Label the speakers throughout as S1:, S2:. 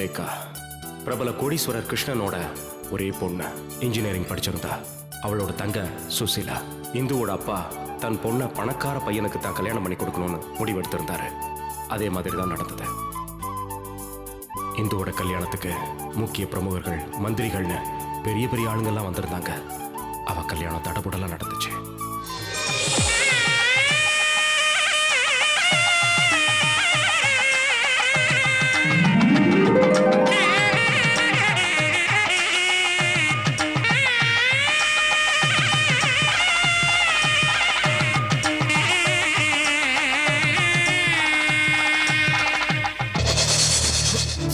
S1: லேக்கா பிரபல கோடீஸ்வரர் கிருஷ்ணனோட ஒரே பொண்ணு. இன்ஜினியரிங் படிச்சிருந்தா. அவளோட தங்க சுசீலா. இந்துவோட அப்பா தன் பொண்ணை பணக்கார பையனுக்கு தான் கல்யாணம் பண்ணி கொடுக்கணும்னு முடிவெடுத்திருந்தாரு. அதே மாதிரி தான் நடந்தது. இந்துவோட கல்யாணத்துக்கு முக்கிய பிரமுகர்கள், மந்திரிகள்னு பெரிய பெரிய ஆளுங்கெல்லாம் வந்திருந்தாங்க. அவ கல்யாணம் தடபுடலாம் நடந்துச்சு.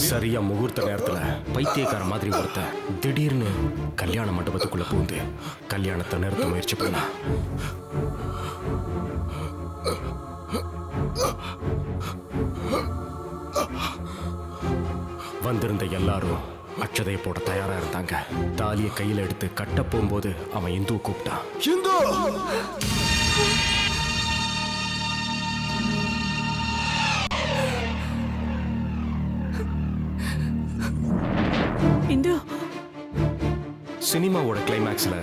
S1: சரியா முகூர்த்த நேரத்துல பைத்தியக்கார மாதிரி ஒருத்த திடீர்னு கல்யாண மண்டபத்துக்குள்ள பூந்து கல்யாணத்தை நிறுத்த முயற்சி பண்ணா. வந்திருந்த எல்லாரும் அட்சதையை போட தயாரா இருந்தாங்க. தாலியை கையில எடுத்து கட்ட போகும்போது அவன் இந்து கூப்பிட்டான்.
S2: இந்து,
S1: சினிமாவோட கிளைமேக்ஸ்ல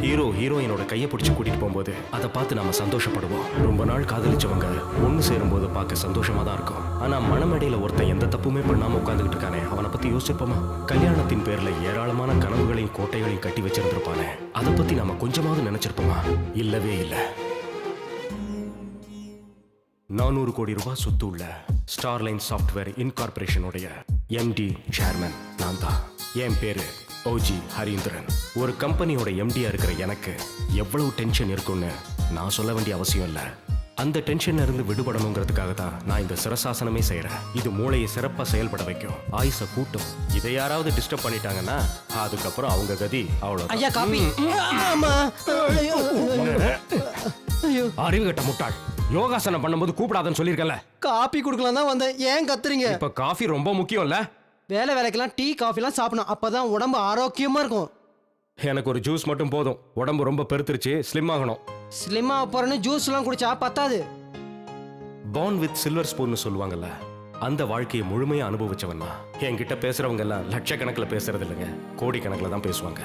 S1: ஹீரோ ஹீரோயினோட கையை பிடிச்சி கூட்டிட்டு போகும்போது அதை பார்த்து நாம சந்தோஷப்படுவோம். ரொம்ப நாள் காதலிச்சவங்க ஒன்னு சேரும்போது பார்க்க சந்தோஷமா தான் இருக்கும். ஆனா மனமேடையில ஒருத்தன் எந்த தப்புமே பண்ணாம உட்கார்ந்துகிட்டு இருக்கானே, அவனை பத்தி யோசிச்சிருப்போமா? கல்யாணத்தின் பேர்ல ஏராளமான கனவுகளையும் கோட்டைகளையும் கட்டி வச்சிருந்திருப்பானே, அதை பத்தி நாம கொஞ்சமாவது நினைச்சிருப்போமா? இல்லவே இல்லை. 400 கோடி ரூபாய் சொத்து உள்ள ஸ்டார்லைன் சாஃப்ட்வேர் இன்கார்பரேஷனுடைய எம்டி சேர்மன் நான் தான். என் பேரு ஓஜி ஹரீந்திரன். ஒரு கம்பெனியோட எம்டியா இருக்கிற எனக்கு எவ்வளவு டென்ஷன் இருக்குன்னு நான் சொல்ல வேண்டிய அவசியம் இல்லை. அந்த டென்ஷன்ல இருந்து விடுபடணுங்கிறதுக்காக தான் நான் இந்த சிரசாசனமே செய்யறேன். இது மூளையை சிறப்பா செயல்பட வைக்கும், ஆயுச கூட்டும். இதை யாராவது டிஸ்டர்ப் பண்ணிட்டாங்கன்னா அதுக்கப்புறம் அவங்க கதி அவ்வளவு. அறிவு கட்ட முட்டாள், யோகாசனம் பண்ணும்போது கூப்பிடாதன்னு சொல்லிருக்கல.
S3: காபி குடுக்கலாம் தான் வந்தேன், ஏன் கத்துறீங்க?
S1: இப்ப காஃபி ரொம்ப முக்கியம் இல்ல?
S3: வேலைக்கெல்லாம் டீ காஃபிலாம் சாப்பிடணும், அப்பதான் உடம்பு ஆரோக்கியமா இருக்கும்.
S1: எனக்கு ஒரு ஜூஸ் மட்டும் போதும். உடம்பு ரொம்ப பெருத்துருச்சு, ஸ்லிம் ஆகணும்.
S3: ஸ்லிம்மா போறேன்னு ஜூஸ் எல்லாம் குடிச்சா பத்தாது.
S1: பார்ன் வித் சில்வர் ஸ்பூன்னு சொல்லுவாங்கல்ல, அந்த வாழ்க்கையை முழுமையா அனுபவிச்சவன்னா. என்கிட்ட பேசுறவங்க எல்லாம் லட்சக்கணக்கில் பேசுறது இல்லைங்க, கோடிக்கணக்கில் தான் பேசுவாங்க.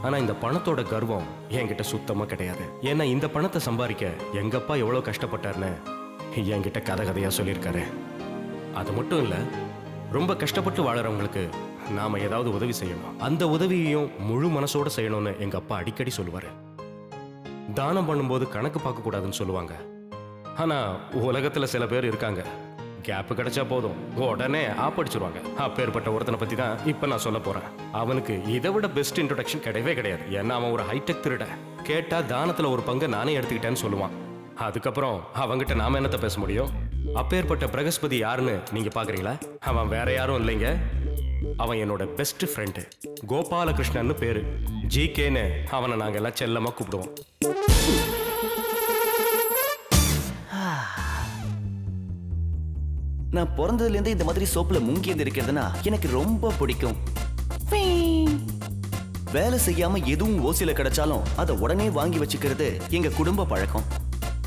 S1: ஆனா இந்த பணத்தோட கர்வம் என்கிட்ட சுத்தமா கிடையாது. ஏன்னா இந்த பணத்தை சம்பாதிக்க எங்க அப்பா எவ்வளவு கஷ்டப்பட்டாருன்னு என்கிட்ட கதையா சொல்லியிருக்காரு. அது மட்டும் இல்ல, ரொம்ப கஷ்டப்பட்டு வாழறவங்களுக்கு நாம ஏதாவது உதவி செய்யணும், அந்த உதவியையும் முழு மனசோட செய்யணும்னு எங்க அப்பா அடிக்கடி சொல்லுவாரு. தானம் பண்ணும்போது கணக்கு பார்க்க கூடாதுன்னு சொல்லுவாங்க. ஆனா உலகத்துல சில பேர் இருக்காங்க, கேப் கிடைச்சா போதும் உடனே ஆப்படிச்சிருவாங்க. அப்பேற்பட்ட ஒருத்தனை பத்தி தான் இப்ப நான் சொல்ல போறேன். அவனுக்கு இதை விட பெஸ்ட் இன்ட்ரோடக்ஷன் கிடையவே கிடையாது. ஏன்னா அவன் ஒரு ஹைடெக் திருட. கேட்டா தானத்துல ஒரு பங்கு நானே எடுத்துக்கிட்டேன்னு சொல்லுவான். அதுக்கப்புறம் அவங்கிட்ட நாம என்னத்த பேச முடியும்? அப்பேற்பட்ட பிரகஸ்பதி யாருன்னு நீங்க பாக்குறீங்களா? அவன் வேற யாரும் இல்லைங்க, அவன் என்னோட பெஸ்ட் ஃப்ரெண்டு கோபாலகிருஷ்ணன் பேரு. ஜிகேன்னு அவனை நாங்க எல்லாம் செல்லமா கூப்பிடுவோம்.
S4: நான் பிறந்ததுல இருந்து இந்த மாதிரி சோப்புல முங்கி இருக்கிறதுனா எனக்கு ரொம்ப பிடிக்கும். வேலை செய்யாம எதுவும் ஓசில கிடைச்சாலும் அதை உடனே வாங்கி வச்சுக்கிறது எங்க குடும்ப பழக்கம்.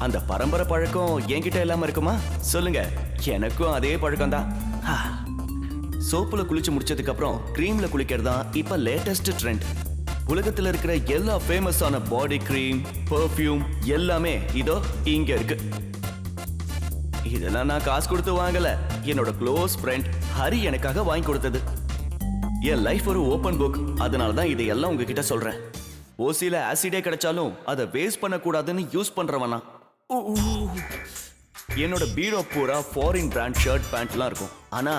S4: அந்த பரம்பரை பழக்கம் என்கிட்ட இல்லாம இருக்குமா சொல்லுங்க? எனக்கும் அதே பழக்கம் தான். சோப்புல குளிச்சு முடிச்சதுக்கு அப்புறம் கிரீம்ல குளிக்கிறது தான் இப்ப லேட்டஸ்ட் ட்ரெண்ட். உலகத்துல இருக்கிற எல்லா ஃபேமஸான பாடி கிரீம், பெர்ஃப்யூம் எல்லாமே இதோ இங்க இருக்கு. இதெல்லாம் நான் காசு கொடுத்து வாங்கல, என்னோட க்ளோஸ் ஃப்ரெண்ட் ஹரி எனக்காக வாங்கி கொடுத்தது. என் லைஃப் ஒரு ஓபன் புக், அதனால தான் இதையெல்லாம் உங்ககிட்ட சொல்றேன். ஓசில ஆசிடே கிடைச்சாலும் அதை வேஸ்ட் பண்ணக்கூடாதுன்னு யூஸ் பண்றவனா. என்னோட பீரோ பூரா ஃபாரின் பிராண்ட் ஷர்ட் பேண்ட்லாம் இருக்கும். ஆனா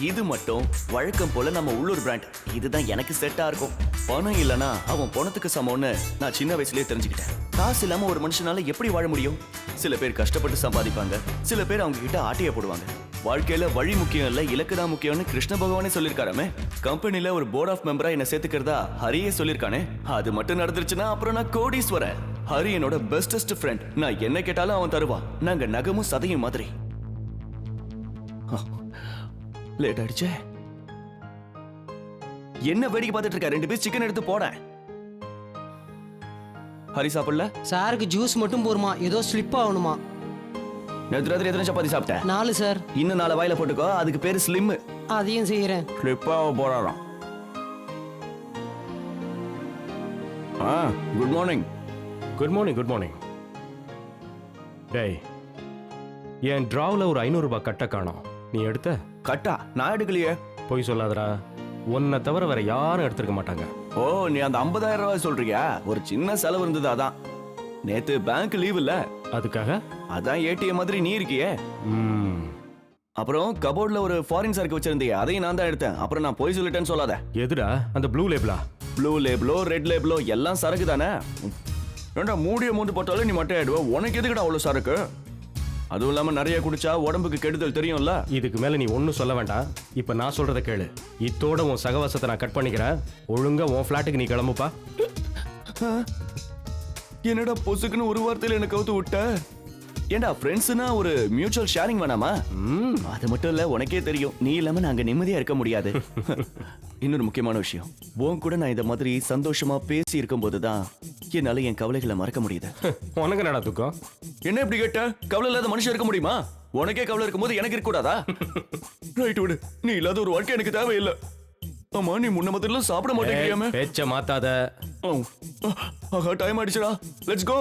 S4: இது மட்டும் வழக்கம் போல நம்ம உள்ளூர் பிராண்ட். இதுதான் எனக்கு செட்டா இருக்கும். பணம் இல்லனா அவன் பணத்துக்கு சமம்னு நான் சின்ன வயசுலயே தெரிஞ்சுக்கிட்டேன். காசு இல்லாம ஒரு மனுஷனால எப்படி வாழ முடியும்? சில பேர் கஷ்டப்பட்டு சம்பாதிப்பாங்க, சில பேர் அவங்க கிட்ட ஆட்டைய போடுவாங்க. வாழ்க்கையில வழி முக்கியம் இல்ல, இலக்கு தான் முக்கியம்னு கிருஷ்ண பகவானே சொல்லிருக்காராமே. கம்பெனில ஒரு போர்ட் ஆஃப் மெம்பரா என்ன சேர்த்துக்கிறதா ஹரியே சொல்லிருக்கானே. அது மட்டும் நடந்துருச்சுன்னா அப்புறம் நான் கோடீஸ்வரன். ஹரி என்னோட பெஸ்டஸ்ட் ஃப்ரெண்ட். நான் என்ன கேட்டாலும் அவன் தருவான். நாங்க நகமும் சதையும் மாதிரி. லேட் ஆயிடுச்சே. என்ன வேடிக்கை பார்த்துட்டு இருக்க? 2 பீஸ் சிக்கன் எடுத்து போட. ஹரி சாப்பிடல?
S3: சாருக்கு ஜூஸ் மட்டும் போருமா, ஏதோ ஸ்லிப் ஆகணுமா.
S4: நேற்று ராத்திரி எத்தனை சப்பாத்தி சாப்பிட்டேன்?
S3: 4 சார்.
S4: இன்னும் 4 வாயில போட்டுக்கோ, அதுக்கு பேரு ஸ்லிம்.
S3: அதையும் செய்யறேன்.
S4: ஸ்லிப்பாக போறாராம். Good morning.
S1: Good morning, good morning. டேய், என் டிராவில் ஒரு 500 ரூபாய் கட்ட காணோம். நீ எடுத்த?
S4: கட்டா நான் எடுக்கலையே.
S1: போய் சொல்லாதடா. உன்னை தவிர வேற யாரும் எடுத்திருக்க மாட்டாங்க.
S4: ஓ, நீ அந்த 50,000 ரூபாய் சொல்றியா? ஒரு சின்ன செலவு இருந்தது அதான். நேத்து பேங்க் லீவ் இல்ல,
S1: அதுக்காக?
S4: அதான் ஏடிஎம் மாதிரி நீ இருக்கியே.
S1: ம்.
S4: அப்புறம் கபோர்ட்ல ஒரு ஃபாரின் சரக்கு வச்சிருந்தியே, அதையும் நான் தான் எடுத்தேன். அப்புறம் நான் போய் சொல்லிட்டேன்னு சொல்லாத.
S1: எதுடா அந்த ப்ளூ லேபிளா?
S4: ப்ளூ லேபிளோ ரெட் லேபிளோ எல்லாம் சரக்கு தானே. ஏண்டா மூடிய மூந்து போட்டாலும் நீ மட்டும் ஆயிடுவ. உனக்கு எதுக்குடா அவ்வளோ சரக்கு? அதுவும் இல்லாம நிறைய குடிச்சா உடம்புக்கு கெடுதல் தெரியும்ல.
S1: இதுக்கு மேல நீ ஒன்றும் சொல்ல வேண்டாம். இப்போ நான் சொல்றத கேளு. இத்தோட உன் சகவாசத்தை நான் கட் பண்ணிக்கிறேன். ஒழுங்கா உன் ஃப்ளாட்டுக்கு நீ கிளம்புப்பா.
S4: என்னடா பொசுக்குன்னு ஒரு வார்த்தையில எனக்கு கவுத்து விட்ட. ஏண்டா ஃப்ரெண்ட்ஸ்னா ஒரு மியூச்சுவல் ஷேரிங் வேணாமா? அது மட்டும் இல்ல, உனக்கே தெரியும் நீ இல்லாம நாங்க நிம்மதியா இருக்க முடியாது. இன்னொரு முக்கியமான விஷயம், உன் கூட நான் இந்த மாதிரி சந்தோஷமா பேசி இருக்கும் போதுதான் என்னால என் கவலைகளை மறக்க முடியுது.
S1: உனக்கு என்னடா தூக்கம்?
S4: என்ன இப்படி கேட்ட? கவலை இல்லாத மனுஷன் இருக்க முடியுமா? உனக்கே கவலை இருக்கும்போது எனக்கு இருக்க கூடாதா? ரைட் விடு, நீ இல்லாத ஒரு வாழ்க்கை எனக்கு தேவையில்லை. ஆமா, நீ முன்ன மாதிரி சாப்பிட மாட்டேங்கிறியாம?
S1: பேச்ச மாத்தாத.
S4: ஆஹா, டைம் ஆயிடுச்சுடா. Let's go.